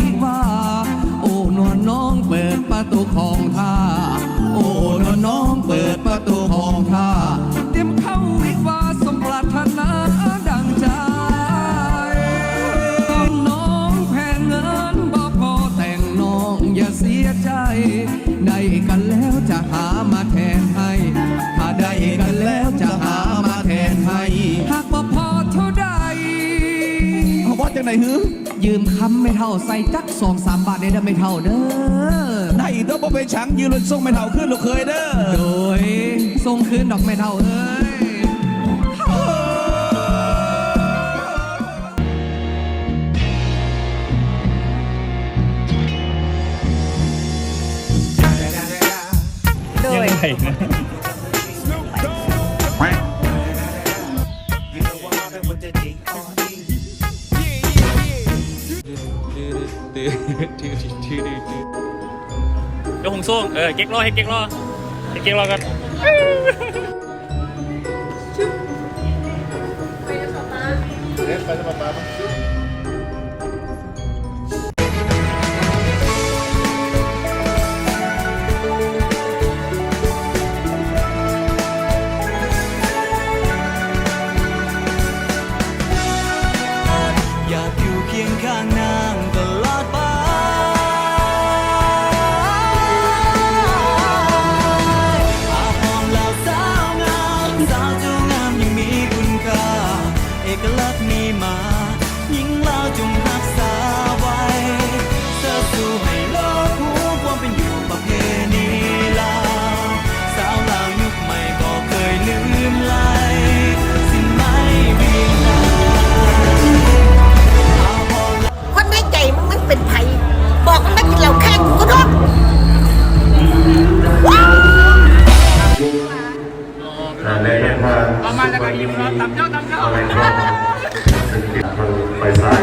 วิวาโอ้นวลน้องเปิดประตูของท่าโอ้นวลน้องเปิดประตูของท่าเตรียมเข้าวิวาสมปรารถนาดังใจน้องแพงเงินบอกพอแต่งน้องอย่าเสียใจได้กันแล้วจะหามาแทนให้ถ้าได้กันแล้วจะหามาแทนให้หากบ่พอเท่าใดเอาว่าจังไหนฮึยืมคำไม่เท่าใส่จัก2-3 บาทได้ไม่เท่าเด้อได้ต้องบ่เป็นช้างยืมรถส่งไม่เท่าขึ้นลูกเคยเด้อโดยส่งคืนดอกไม่เท่าเอ้ยยังไงนะเดี๋ยวผมส่งเก๊กรอให้เก๊กรอกัน อยากอยู่เคียงข้างนางตลอดไปอาพรเหล่าสาวงามสาวเจ้างามยังมีคุณค่าเอกลักษณ์มีมายิ่งเล่าจงรักษาไว้เสื้อสู่ให้โลกรู้ความเป็นอยู่ประเพณีลาวสาวลาวยุคใหม่ก็เคยลืมไหลสิ้นไม้เวียงนา คนในใจมันเป็นไผบอกมันไม่กินเหล้าแค่กูก็โดนในทางประมาณแล้วก็ยิ้มรับตำเจ้าไปซ้าย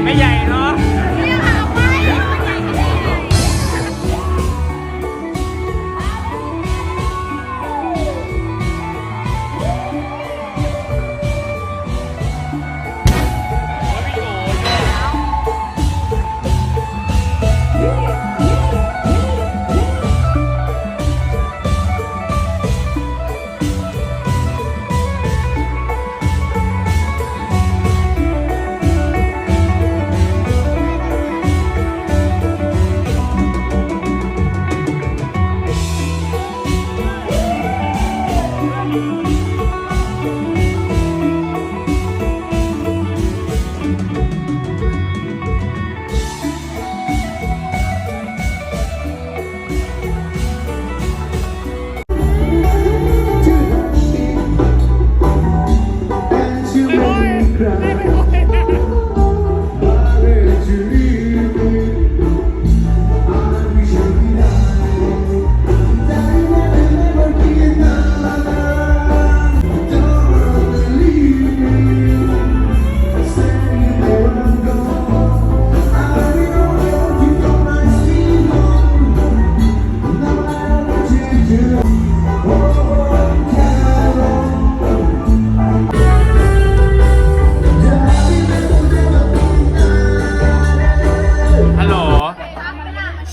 ไม่ใหญ่เนาะ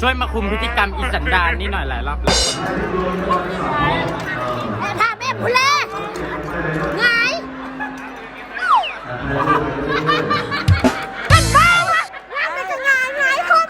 ช่วยมาคุมพฤติกรรมอีสันดานนี่หน่อยหลายรอบแล้ว ถ้าแม่ผู้เล่ไงเป็นบ้าวะงานเป็นงานไงคน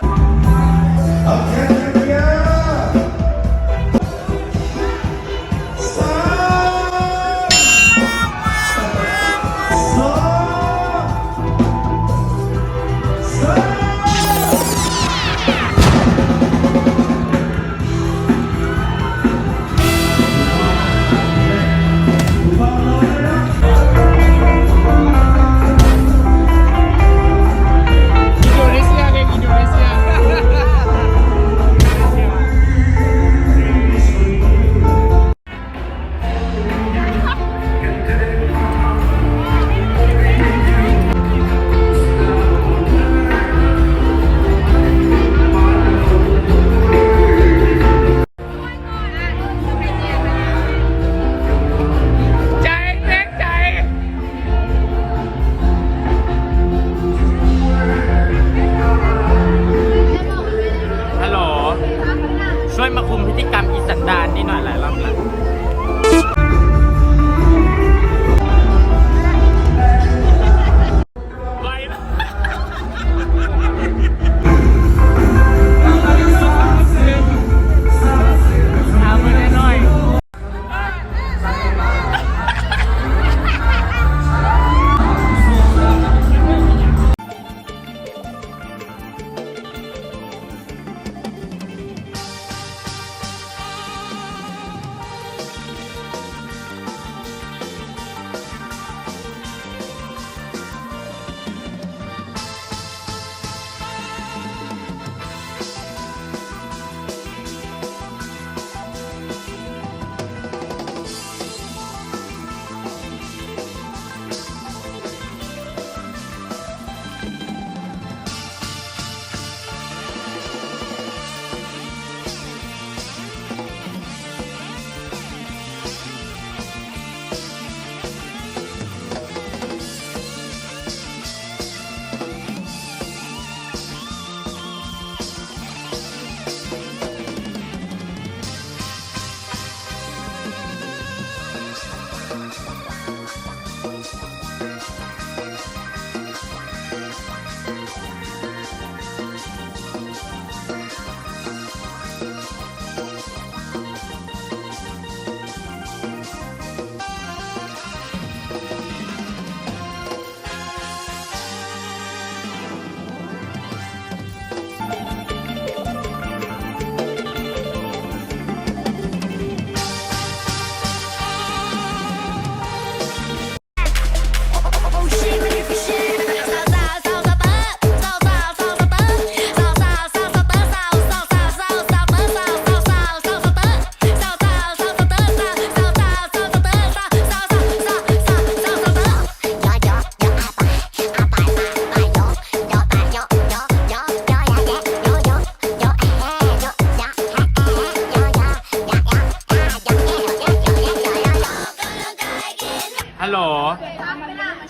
ฮัลโหล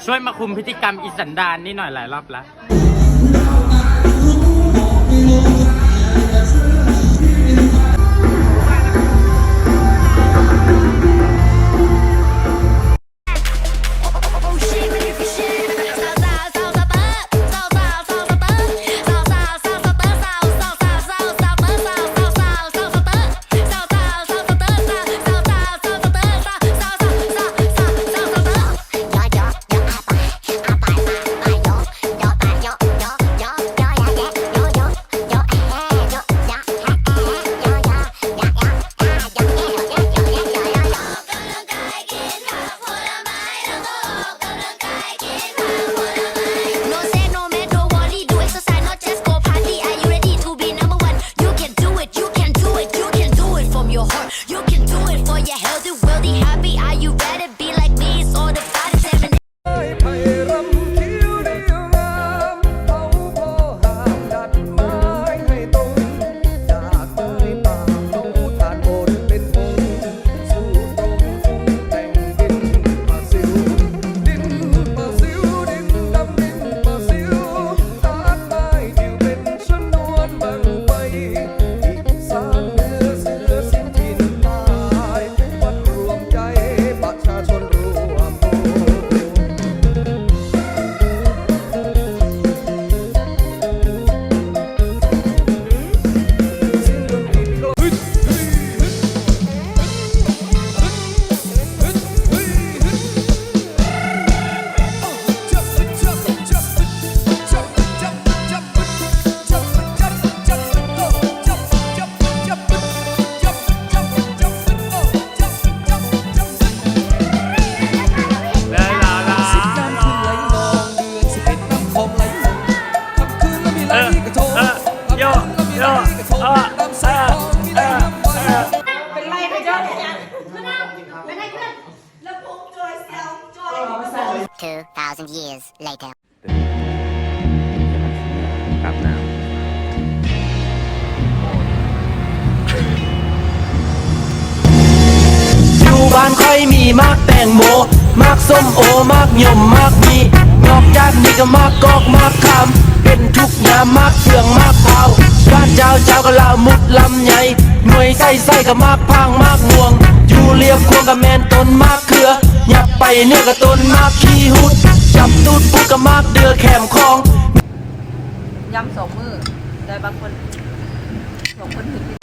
ช่วยมาคุมพฤติกรรมอีสันดานนี่หน่อยหลายรอบแล้ว No say no man, don't worry, do exercise, not just go party. Are you ready to be number one? You can do it, you can do it, you can do it from your heart. You can do it for your healthy, wealthy, happy. Are you ready? Be like me, it's all the body seven. ไทยรำคิ้วเรียวงามเขาพอห่างดัดไม้ให้ตรงจากไม้ป่าเขาทานโอนเป็นพงสู่ตรงแต่งดินปะซิวดินปะซิวดินดำดินปะซิวตัดไม้ดิวเป็นชนวนบังไฟอีสานเหนือเสือสิ้นถิ่นตายวัดรวมใจประชาชนรวมตัว 2,000 years later. กับน้ำ อยู่บ้านค่อยมีมากแตงโมมากส้มโอมากยมมากมีนอกจากนี้ก็มากกอกมากคำเป็นทุกยามมากเฟืองมากเผาบ้านเจ้าก็ลามุดลำใหญ่หน่วยไส้ก็มากพังมากม่วงอยู่เรียบควงกับแมนต้นมากเขืออยากไปเนื้อกับต้นมากขี้หุดจับตูดปุดกับมากเดือแขมคอง ย้ำ2 มือแต่บางคน2 คนถึง